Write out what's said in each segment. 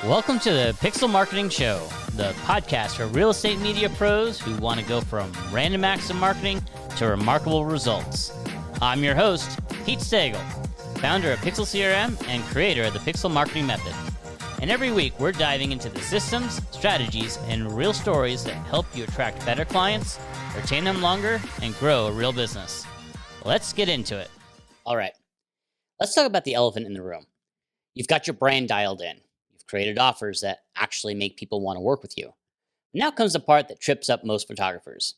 Welcome to the Pixl Marketing Show, the podcast for real estate media pros who want to go from random acts of marketing to remarkable results. I'm your host, Pete Stagel, founder of Pixl CRM and creator of the Pixl Marketing Method. And every week, we're diving into the systems, strategies, and real stories that help you attract better clients, retain them longer, and grow a real business. Let's get into it. All right, let's talk about the elephant in the room. You've got your brand dialed in. Created offers that actually make people want to work with you. Now comes the part that trips up most photographers.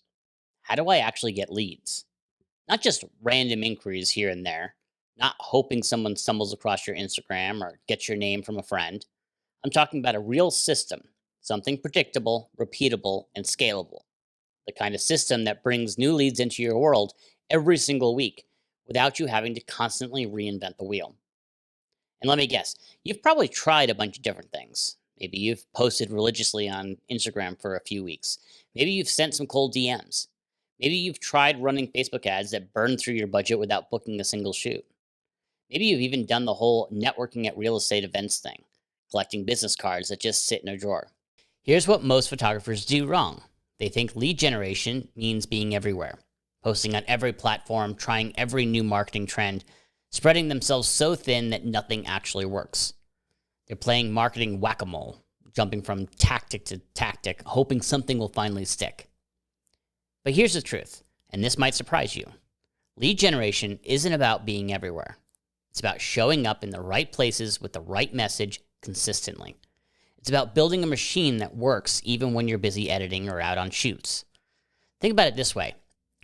How do I actually get leads? Not just random inquiries here and there, not hoping someone stumbles across your Instagram or gets your name from a friend. I'm talking about a real system, something predictable, repeatable, and scalable. The kind of system that brings new leads into your world every single week without you having to constantly reinvent the wheel. And let me guess, you've probably tried a bunch of different things. Maybe you've posted religiously on Instagram for a few weeks. Maybe you've sent some cold DMs. Maybe you've tried running Facebook ads that burn through your budget without booking a single shoot. Maybe you've even done the whole networking at real estate events thing, collecting business cards that just sit in a drawer. Here's what most photographers do wrong. They think lead generation means being everywhere, posting on every platform, trying every new marketing trend, spreading themselves so thin that nothing actually works. They're playing marketing whack-a-mole, jumping from tactic to tactic, hoping something will finally stick. But here's the truth, and this might surprise you. Lead generation isn't about being everywhere. It's about showing up in the right places with the right message consistently. It's about building a machine that works even when you're busy editing or out on shoots. Think about it this way.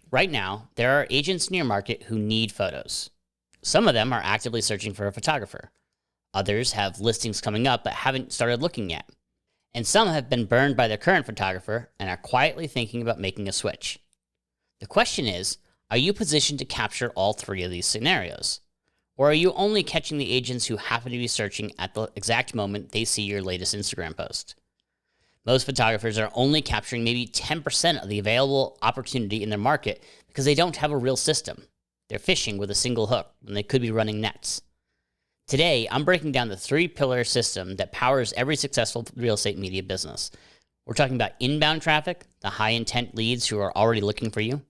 Right now, there are agents in your market who need photos. Some of them are actively searching for a photographer. Others have listings coming up but haven't started looking yet. And some have been burned by their current photographer and are quietly thinking about making a switch. The question is, are you positioned to capture all three of these scenarios? Or are you only catching the agents who happen to be searching at the exact moment they see your latest Instagram post? Most photographers are only capturing maybe 10% of the available opportunity in their market because they don't have a real system. They're fishing with a single hook when they could be running nets. Today, I'm breaking down the three-pillar system that powers every successful real estate media business. We're talking about inbound traffic, the high-intent leads who are already looking for you,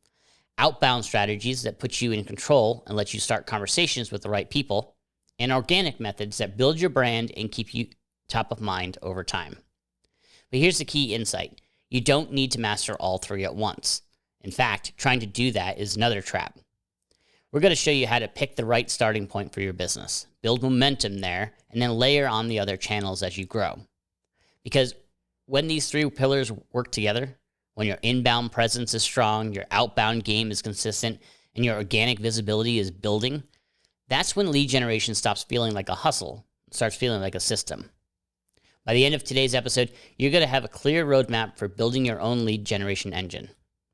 outbound strategies that put you in control and let you start conversations with the right people, and organic methods that build your brand and keep you top of mind over time. But here's the key insight. You don't need to master all three at once. In fact, trying to do that is another trap. We're going to show you how to pick the right starting point for your business, build momentum there, and then layer on the other channels as you grow. Because when these three pillars work together, when your inbound presence is strong, your outbound game is consistent, and your organic visibility is building, that's when lead generation stops feeling like a hustle and starts feeling like a system. By the end of today's episode, you're going to have a clear roadmap for building your own lead generation engine.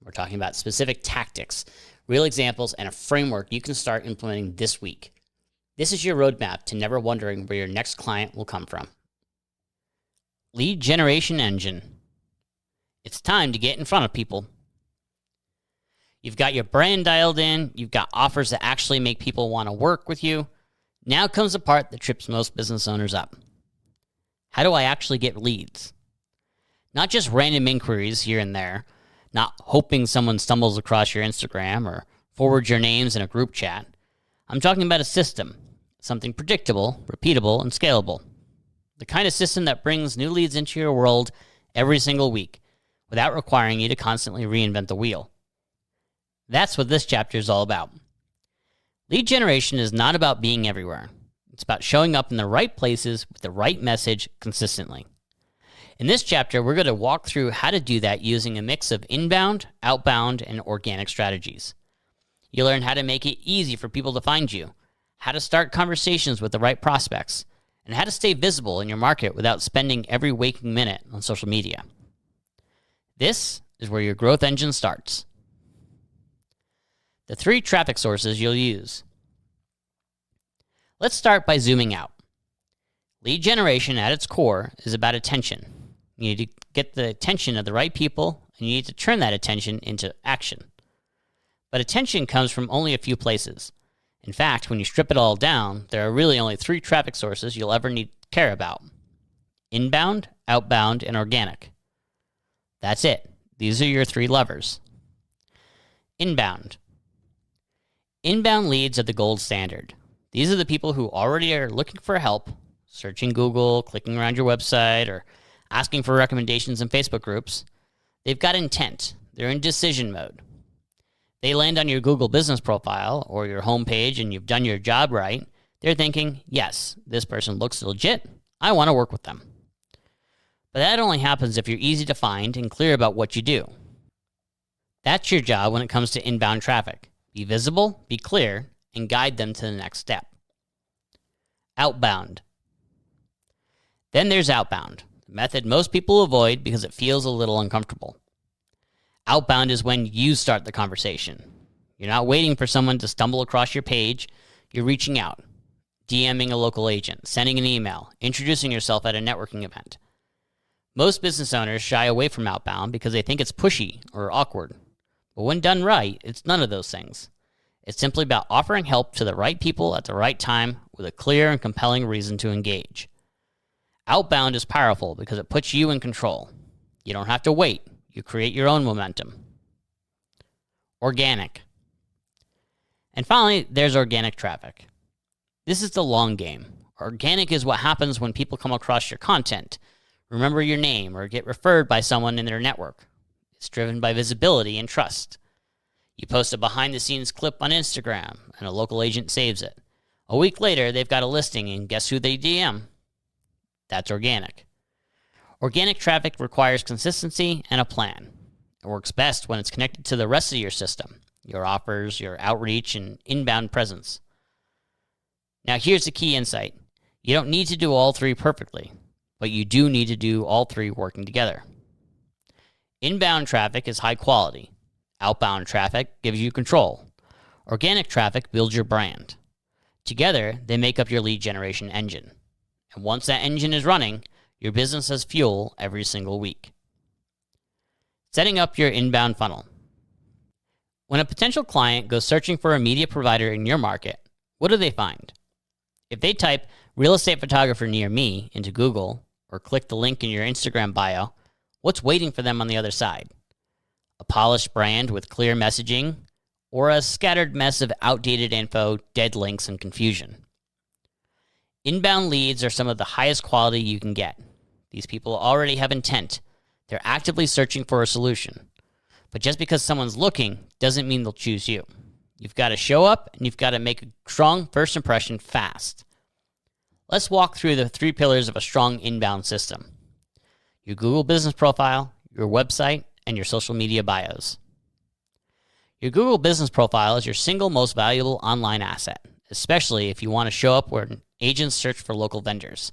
We're talking about specific tactics, real examples, and a framework you can start implementing this week. This is your roadmap to never wondering where your next client will come from. Lead generation engine. It's time to get in front of people. You've got your brand dialed in. You've got offers that actually make people want to work with you. Now comes the part that trips most business owners up. How do I actually get leads? Not just random inquiries here and there, not hoping someone stumbles across your Instagram or forwards your names in a group chat. I'm talking about a system, something predictable, repeatable, and scalable. The kind of system that brings new leads into your world every single week without requiring you to constantly reinvent the wheel. That's what this chapter is all about. Lead generation is not about being everywhere. It's about showing up in the right places with the right message consistently. In this chapter, we're going to walk through how to do that using a mix of inbound, outbound, and organic strategies. You'll learn how to make it easy for people to find you, how to start conversations with the right prospects, and how to stay visible in your market without spending every waking minute on social media. This is where your growth engine starts. The three traffic sources you'll use. Let's start by zooming out. Lead generation at its core is about attention. You need to get the attention of the right people, and you need to turn that attention into action. But attention comes from only a few places. In fact, when you strip it all down, there are really only three traffic sources you'll ever need to care about. inbound, outbound, and organic. That's it. These are your 3 levers. Inbound. Inbound leads are the gold standard. These are the people who already are looking for help, searching Google, clicking around your website, or asking for recommendations in Facebook groups. They've got intent. They're in decision mode. They land on your Google business profile or your homepage and you've done your job right. They're thinking, yes, this person looks legit. I want to work with them. But that only happens if you're easy to find and clear about what you do. That's your job when it comes to inbound traffic. Be visible, be clear, and guide them to the next step. Outbound. Then there's outbound, the method most people avoid because it feels a little uncomfortable. Outbound is when you start the conversation. You're not waiting for someone to stumble across your page. You're reaching out, DMing a local agent, sending an email, introducing yourself at a networking event. Most business owners shy away from outbound because they think it's pushy or awkward. But when done right, it's none of those things. It's simply about offering help to the right people at the right time with a clear and compelling reason to engage. Outbound is powerful because it puts you in control. You don't have to wait. You create your own momentum. Organic. And finally, there's organic traffic. This is the long game. Organic is what happens when people come across your content, remember your name, or get referred by someone in their network. It's driven by visibility and trust. You post a behind-the-scenes clip on Instagram, and a local agent saves it. A week later, they've got a listing, and guess who they DM? That's organic. Organic traffic requires consistency and a plan. It works best when it's connected to the rest of your system, your offers, your outreach, and inbound presence. Now here's the key insight. You don't need to do all 3 perfectly, but you do need to do all 3 working together. Inbound traffic is high quality. Outbound traffic gives you control. Organic traffic builds your brand. Together, they make up your lead generation engine. And once that engine is running, your business has fuel every single week. Setting up your inbound funnel. When a potential client goes searching for a media provider in your market, what do they find? If they type real estate photographer near me into Google or click the link in your Instagram bio, what's waiting for them on the other side? A polished brand with clear messaging or a scattered mess of outdated info, dead links, and confusion? Inbound leads are some of the highest quality you can get. These people already have intent. They're actively searching for a solution. But just because someone's looking doesn't mean they'll choose you. You've got to show up and you've got to make a strong first impression fast. Let's walk through the 3 pillars of a strong inbound system. Your Google business profile, your website, and your social media bios. Your Google business profile is your single most valuable online asset, especially if you want to show up where agents search for local vendors.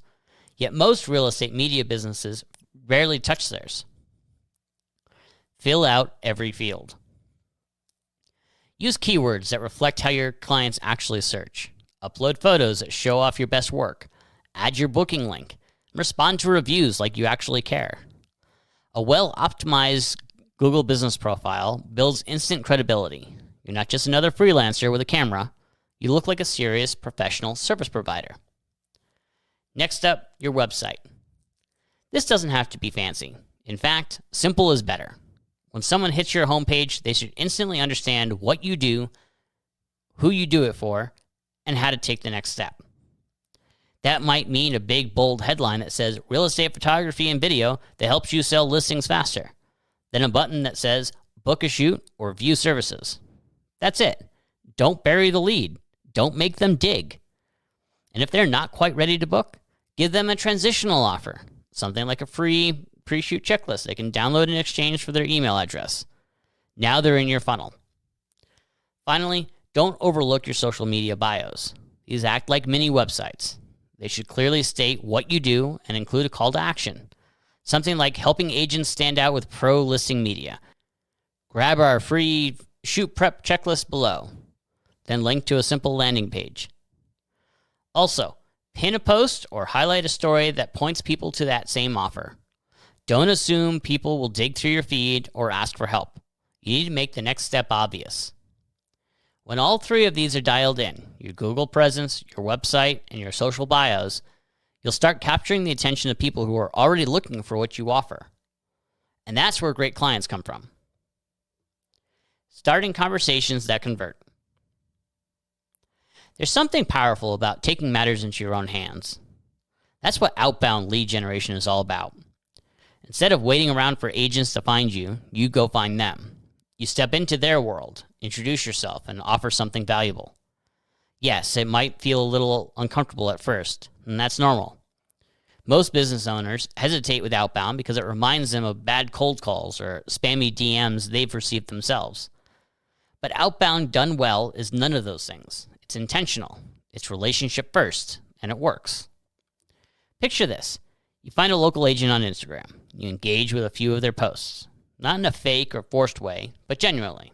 Yet most real estate media businesses rarely touch theirs. Fill out every field. Use keywords that reflect how your clients actually search. Upload photos that show off your best work. Add your booking link. Respond to reviews like you actually care. A well-optimized Google business profile builds instant credibility. You're not just another freelancer with a camera. You look like a serious professional service provider. Next up, your website. This doesn't have to be fancy. In fact, simple is better. When someone hits your homepage, they should instantly understand what you do, who you do it for, and how to take the next step. That might mean a big, bold headline that says, real estate photography and video that helps you sell listings faster. Then a button that says, book a shoot or view services. That's it. Don't bury the lead. Don't make them dig. And if they're not quite ready to book, give them a transitional offer, something like a free pre-shoot checklist they can download in exchange for their email address. Now they're in your funnel. Finally, don't overlook your social media bios. These act like mini websites. They should clearly state what you do and include a call to action. Something like helping agents stand out with pro listing media. Grab our free shoot prep checklist below. Then link to a simple landing page. Also, pin a post or highlight a story that points people to that same offer. Don't assume people will dig through your feed or ask for help. You need to make the next step obvious. When all 3 of these are dialed in, your Google presence, your website, and your social bios, You'll start capturing the attention of people who are already looking for what you offer. And that's where great clients come from. Starting conversations that convert. There's something powerful about taking matters into your own hands. That's what outbound lead generation is all about. Instead of waiting around for agents to find you, you go find them. You step into their world, introduce yourself, and offer something valuable. Yes, it might feel a little uncomfortable at first, and that's normal. Most business owners hesitate with outbound because it reminds them of bad cold calls or spammy DMs they've received themselves. But outbound done well is none of those things. It's intentional. It's relationship first, and it works. Picture this. You find a local agent on Instagram. You engage with a few of their posts. Not in a fake or forced way, but genuinely.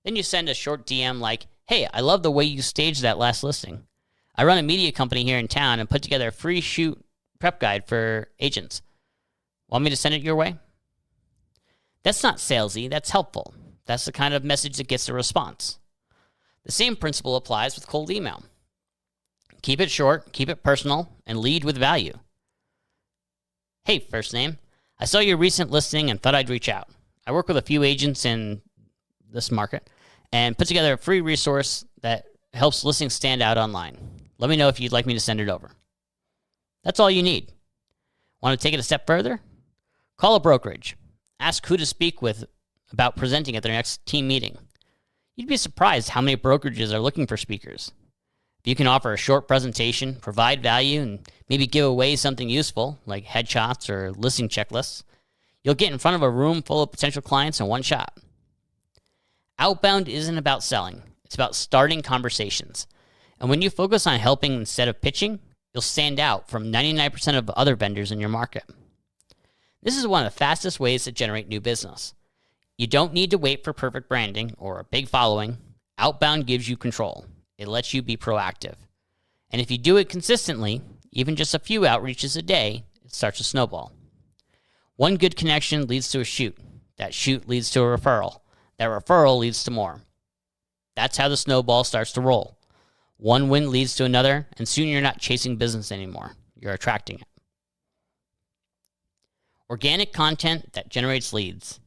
Then you send a short DM like, "Hey, I love the way you staged that last listing. I run a media company here in town and put together a free shoot prep guide for agents. Want me to send it your way?" That's not salesy, that's helpful. That's the kind of message that gets a response. The same principle applies with cold email. Keep it short, keep it personal, and lead with value. "Hey, first name, I saw your recent listing and thought I'd reach out. I work with a few agents in this market and put together a free resource that helps listings stand out online. Let me know if you'd like me to send it over." That's all you need. Want to take it a step further? Call a brokerage. Ask who to speak with about presenting at their next team meeting. You'd be surprised how many brokerages are looking for speakers. If you can offer a short presentation, provide value, and maybe give away something useful, like headshots or listing checklists, you'll get in front of a room full of potential clients in one shot. Outbound isn't about selling. It's about starting conversations. And when you focus on helping instead of pitching, you'll stand out from 99% of other vendors in your market. This is one of the fastest ways to generate new business. You don't need to wait for perfect branding or a big following. Outbound gives you control. It lets you be proactive. And if you do it consistently, even just a few outreaches a day, it starts to snowball. One good connection leads to a shoot. That shoot leads to a referral. That referral leads to more. That's how the snowball starts to roll. One win leads to another, and soon you're not chasing business anymore. You're attracting it. Organic content that generates leads.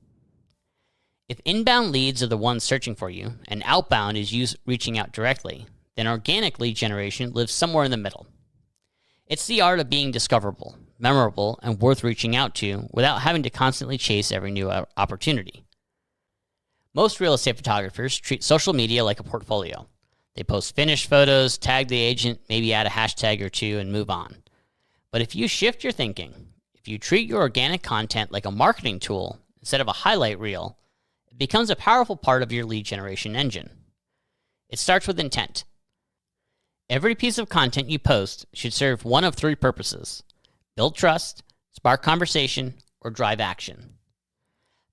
If inbound leads are the ones searching for you, and outbound is you reaching out directly, then organic lead generation lives somewhere in the middle. It's the art of being discoverable, memorable, and worth reaching out to without having to constantly chase every new opportunity. Most real estate photographers treat social media like a portfolio. They post finished photos, tag the agent, maybe add a hashtag or two, and move on. But if you shift your thinking, if you treat your organic content like a marketing tool instead of a highlight reel, it becomes a powerful part of your lead generation engine. It starts with intent. Every piece of content you post should serve one of three purposes: build trust, spark conversation, or drive action.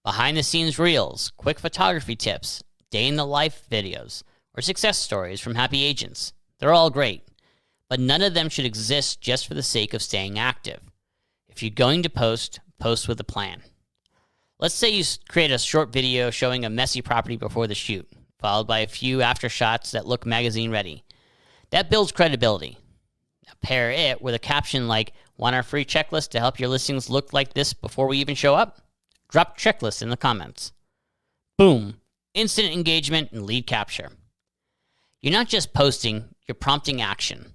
Behind-the-scenes reels, quick photography tips, day-in-the-life videos, or success stories from happy agents. They're all great, but none of them should exist just for the sake of staying active. If you're going to post, post with a plan. Let's say you create a short video showing a messy property before the shoot, followed by a few after shots that look magazine ready. That builds credibility. Now pair it with a caption like, "Want our free checklist to help your listings look like this before we even show up?" Drop checklist in the comments. Boom. Instant engagement and lead capture. You're not just posting, you're prompting action.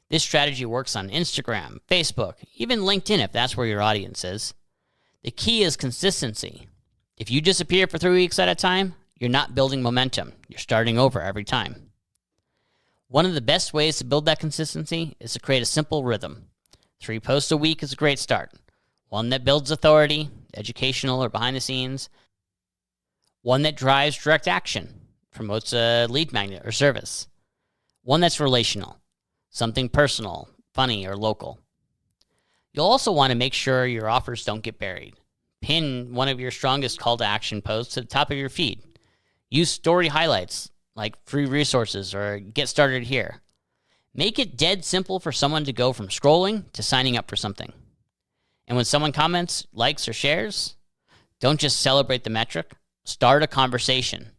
This strategy works on Instagram, Facebook, even LinkedIn if that's where your audience is. The key is consistency. If you disappear for 3 weeks at a time, you're not building momentum. You're starting over every time. One of the best ways to build that consistency is to create a simple rhythm. 3 posts a week is a great start. One that builds authority, educational or behind the scenes. One that drives direct action, promotes a lead magnet or service. One that's relational, something personal, funny, or local. You'll also want to make sure your offers don't get buried. Pin one of your strongest call to action posts to the top of your feed. Use story highlights like free resources or get started here. Make it dead simple for someone to go from scrolling to signing up for something. And when someone comments, likes, or shares, don't just celebrate the metric. Start a conversation.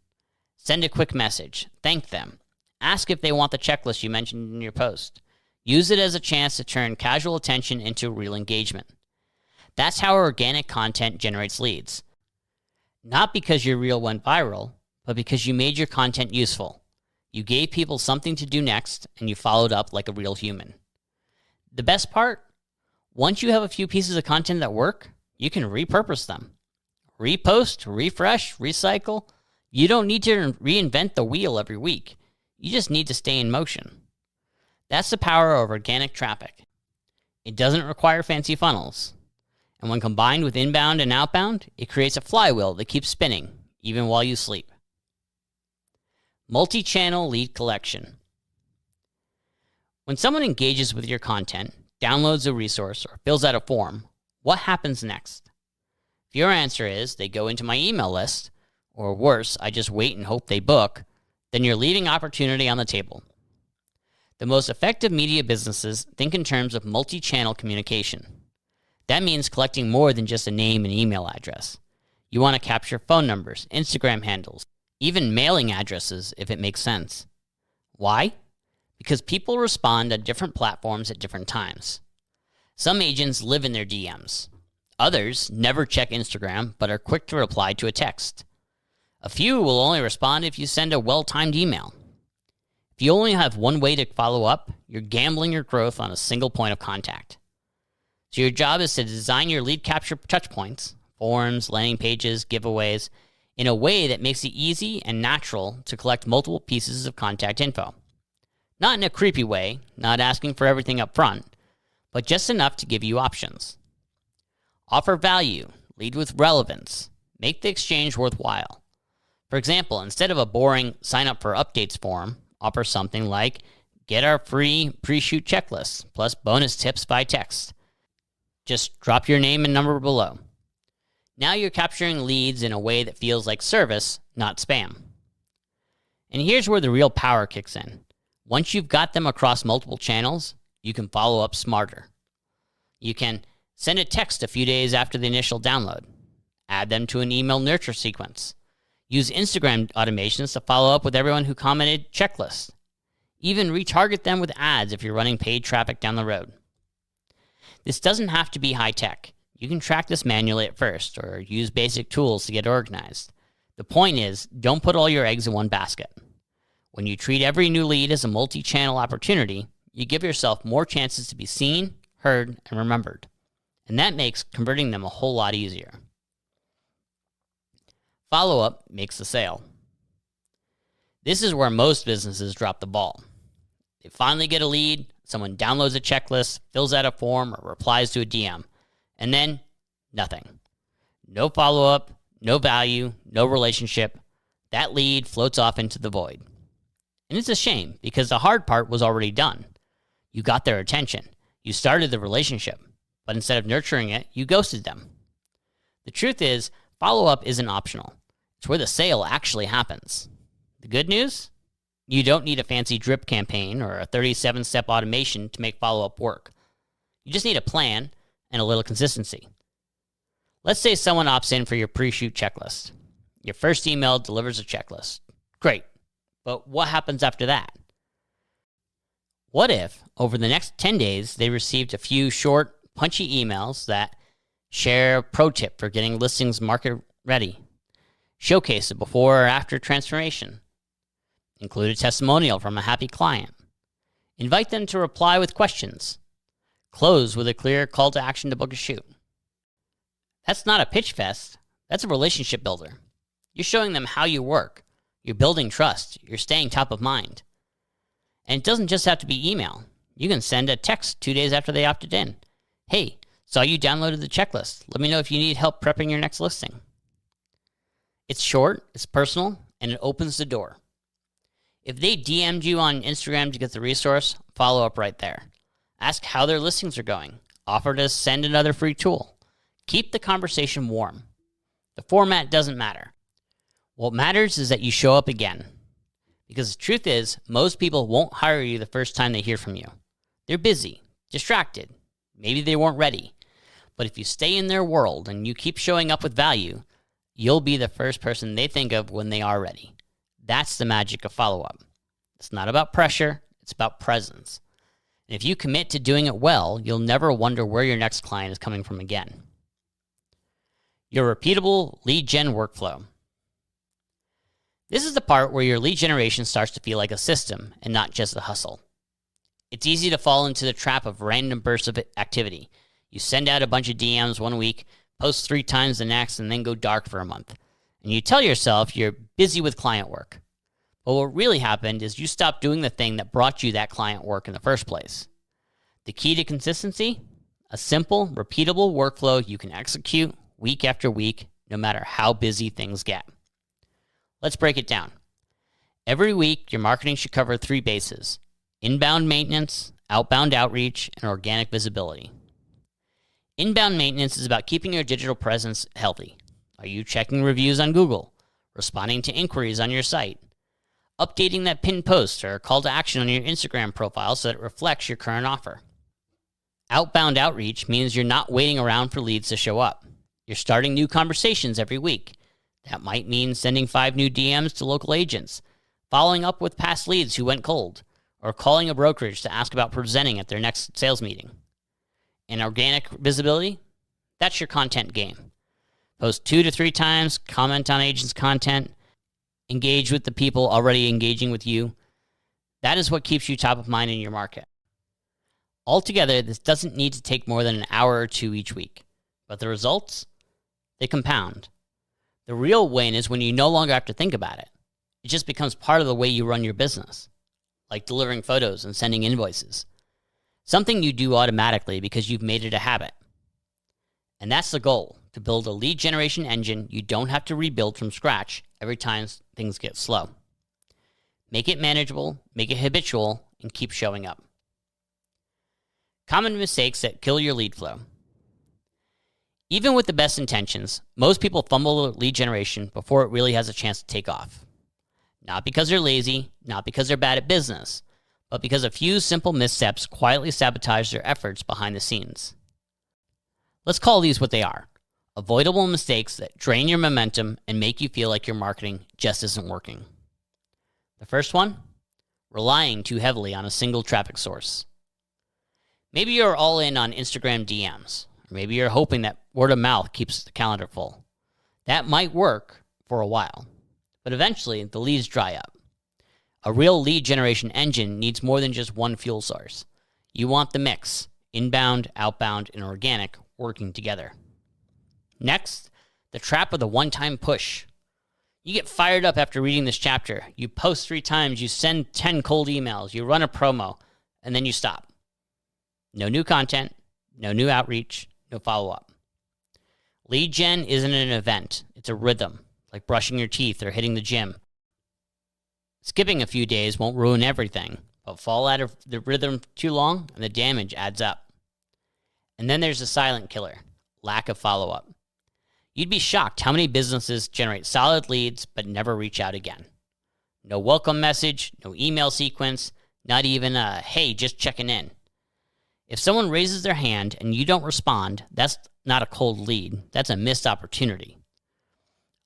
Send a quick message. Thank them. Ask if they want the checklist you mentioned in your post. Use it as a chance to turn casual attention into real engagement. That's how organic content generates leads. Not because your reel went viral, but because you made your content useful. You gave people something to do next, and you followed up like a real human. The best part? Once you have a few pieces of content that work, you can repurpose them. Repost, refresh, recycle. You don't need to reinvent the wheel every week. You just need to stay in motion. That's the power of organic traffic. It doesn't require fancy funnels. And when combined with inbound and outbound, it creates a flywheel that keeps spinning, even while you sleep. Multi-channel lead collection. When someone engages with your content, downloads a resource, or fills out a form, what happens next? If your answer is, they go into my email list, or worse, I just wait and hope they book, then you're leaving opportunity on the table. The most effective media businesses think in terms of multi-channel communication. That means collecting more than just a name and email address. You want to capture phone numbers, Instagram handles, even mailing addresses if it makes sense. Why? Because people respond on different platforms at different times. Some agents live in their DMs. Others never check Instagram but are quick to reply to a text. A few will only respond if you send a well-timed email. If you only have one way to follow up, you're gambling your growth on a single point of contact. So your job is to design your lead capture touchpoints, forums, landing pages, giveaways, in a way that makes it easy and natural to collect multiple pieces of contact info. Not in a creepy way, not asking for everything up front, but just enough to give you options. Offer value, lead with relevance, make the exchange worthwhile. For example, instead of a boring sign up for updates form, offer something like, get our free pre-shoot checklist, plus bonus tips by text. Just drop your name and number below. Now you're capturing leads in a way that feels like service, not spam. And here's where the real power kicks in. Once you've got them across multiple channels, you can follow up smarter. You can send a text a few days after the initial download. Add them to an email nurture sequence. Use Instagram automations to follow up with everyone who commented checklist. Even retarget them with ads if you're running paid traffic down the road. This doesn't have to be high tech. You can track this manually at first or use basic tools to get organized. The point is, don't put all your eggs in one basket. When you treat every new lead as a multi-channel opportunity, you give yourself more chances to be seen, heard, and remembered. And that makes converting them a whole lot easier. Follow-up makes the sale. This is where most businesses drop the ball. They finally get a lead, someone downloads a checklist, fills out a form, or replies to a DM, and then nothing. No follow-up, no value, no relationship. That lead floats off into the void. And it's a shame because the hard part was already done. You got their attention. You started the relationship. But instead of nurturing it, you ghosted them. The truth is, follow-up isn't optional. It's where the sale actually happens. The good news? You don't need a fancy drip campaign or a 37-step automation to make follow-up work. You just need a plan and a little consistency. Let's say someone opts in for your pre-shoot checklist. Your first email delivers a checklist. Great. But what happens after that? What if, over the next 10 days, they received a few short, punchy emails that share a pro tip for getting listings market ready, showcase a before or after transformation, include a testimonial from a happy client, invite them to reply with questions, close with a clear call to action to book a shoot? That's not a pitch fest. That's a relationship builder. You're showing them how you work. You're building trust. You're staying top of mind. And it doesn't just have to be email. You can send a text 2 days after they opted in. Hey, saw you downloaded the checklist. Let me know if you need help prepping your next listing. It's short, it's personal, and it opens the door. If they DM'd you on Instagram to get the resource, follow up right there. Ask how their listings are going. Offer to send another free tool. Keep the conversation warm. The format doesn't matter. What matters is that you show up again. Because the truth is, most people won't hire you the first time they hear from you. They're busy, distracted. Maybe they weren't ready. But if you stay in their world and you keep showing up with value, you'll be the first person they think of when they are ready. That's the magic of follow-up. It's not about pressure, it's about presence. And if you commit to doing it well, you'll never wonder where your next client is coming from again. Your repeatable lead gen workflow. This is the part where your lead generation starts to feel like a system and not just a hustle. It's easy to fall into the trap of random bursts of activity. You send out a bunch of DMs one week, post 3 times the next, and then go dark for a month. And you tell yourself you're busy with client work. But what really happened is you stopped doing the thing that brought you that client work in the first place. The key to consistency? A simple, repeatable workflow you can execute week after week, no matter how busy things get. Let's break it down. Every week, your marketing should cover 3 bases: inbound maintenance, outbound outreach, and organic visibility. Inbound maintenance is about keeping your digital presence healthy. Are you checking reviews on Google, responding to inquiries on your site, updating that pinned post or call to action on your Instagram profile so that it reflects your current offer? Outbound outreach means you're not waiting around for leads to show up. You're starting new conversations every week. That might mean sending 5 new DMs to local agents, following up with past leads who went cold, or calling a brokerage to ask about presenting at their next sales meeting. And organic visibility? That's your content game. Post 2 to 3 times, comment on agents' content, engage with the people already engaging with you. That is what keeps you top of mind in your market. Altogether, this doesn't need to take more than an hour or 2 each week. But the results? They compound. The real win is when you no longer have to think about it. It just becomes part of the way you run your business, like delivering photos and sending invoices. Something you do automatically because you've made it a habit. And that's the goal, to build a lead generation engine you don't have to rebuild from scratch every time things get slow. Make it manageable, make it habitual, and keep showing up. Common mistakes that kill your lead flow. Even with the best intentions, most people fumble lead generation before it really has a chance to take off. Not because they're lazy, not because they're bad at business, but because a few simple missteps quietly sabotage their efforts behind the scenes. Let's call these what they are: avoidable mistakes that drain your momentum and make you feel like your marketing just isn't working. The first one, relying too heavily on a single traffic source. Maybe you're all in on Instagram DMs, or maybe you're hoping that word of mouth keeps the calendar full. That might work for a while, but eventually the leads dry up. A real lead generation engine needs more than just one fuel source. You want the mix, inbound, outbound, and organic, working together. Next, the trap of the one-time push. You get fired up after reading this chapter. You post 3 times, you send 10 cold emails, you run a promo, and then you stop. No new content, no new outreach, no follow-up. Lead gen isn't an event, it's a rhythm, like brushing your teeth or hitting the gym. Skipping a few days won't ruin everything, but fall out of the rhythm too long and the damage adds up. And then there's the silent killer, lack of follow-up. You'd be shocked how many businesses generate solid leads but never reach out again. No welcome message, no email sequence, not even a, hey, just checking in. If someone raises their hand and you don't respond, that's not a cold lead, that's a missed opportunity.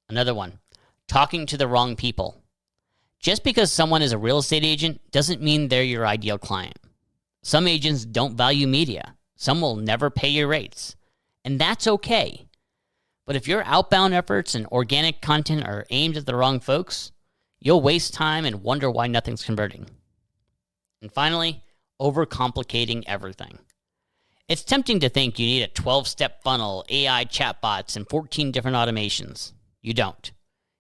Another one, talking to the wrong people. Just because someone is a real estate agent doesn't mean they're your ideal client. Some agents don't value media. Some will never pay your rates. And that's okay. But if your outbound efforts and organic content are aimed at the wrong folks, you'll waste time and wonder why nothing's converting. And finally, overcomplicating everything. It's tempting to think you need a 12-step funnel, AI chatbots, and 14 different automations. You don't.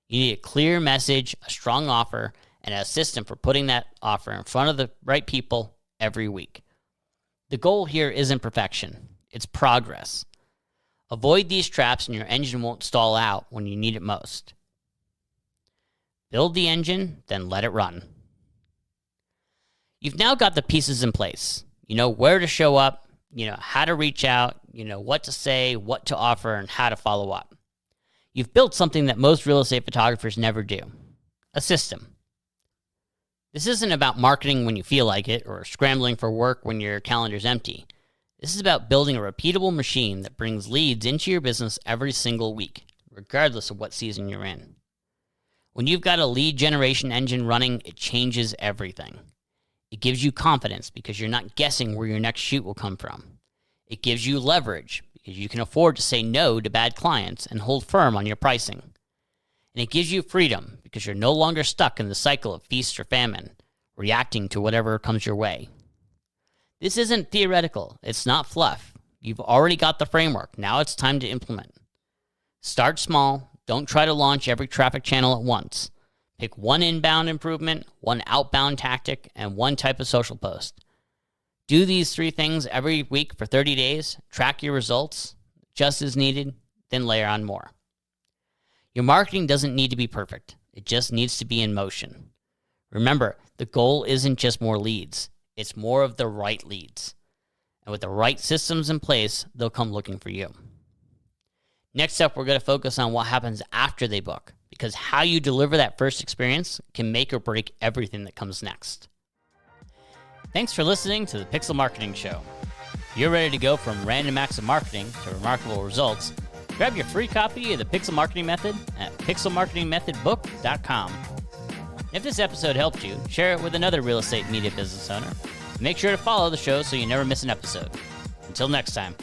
You need a clear message, a strong offer, and a system for putting that offer in front of the right people every week. The goal here isn't perfection, it's progress. Avoid these traps and your engine won't stall out when you need it most. Build the engine, then let it run. You've now got the pieces in place. You know where to show up, you know how to reach out, you know what to say, what to offer, and how to follow up. You've built something that most real estate photographers never do, a system. This isn't about marketing when you feel like it or scrambling for work when your calendar's empty. This is about building a repeatable machine that brings leads into your business every single week, regardless of what season you're in. When you've got a lead generation engine running, it changes everything. It gives you confidence because you're not guessing where your next shoot will come from. It gives you leverage because you can afford to say no to bad clients and hold firm on your pricing. And it gives you freedom because you're no longer stuck in the cycle of feast or famine, reacting to whatever comes your way. This isn't theoretical. It's not fluff. You've already got the framework. Now it's time to implement. Start small. Don't try to launch every traffic channel at once. Pick one inbound improvement, one outbound tactic, and one type of social post. Do these 3 things every week for 30 days, track your results, just as needed, then layer on more. Your marketing doesn't need to be perfect. It just needs to be in motion. Remember, the goal isn't just more leads. It's more of the right leads. And with the right systems in place, they'll come looking for you. Next up, we're going to focus on what happens after they book, because how you deliver that first experience can make or break everything that comes next. Thanks for listening to the Pixl Marketing Show. If you're ready to go from random acts of marketing to remarkable results, grab your free copy of the Pixl Marketing Method at pixelmarketingmethodbook.com. If this episode helped you, share it with another real estate media business owner. Make sure to follow the show so you never miss an episode. Until next time.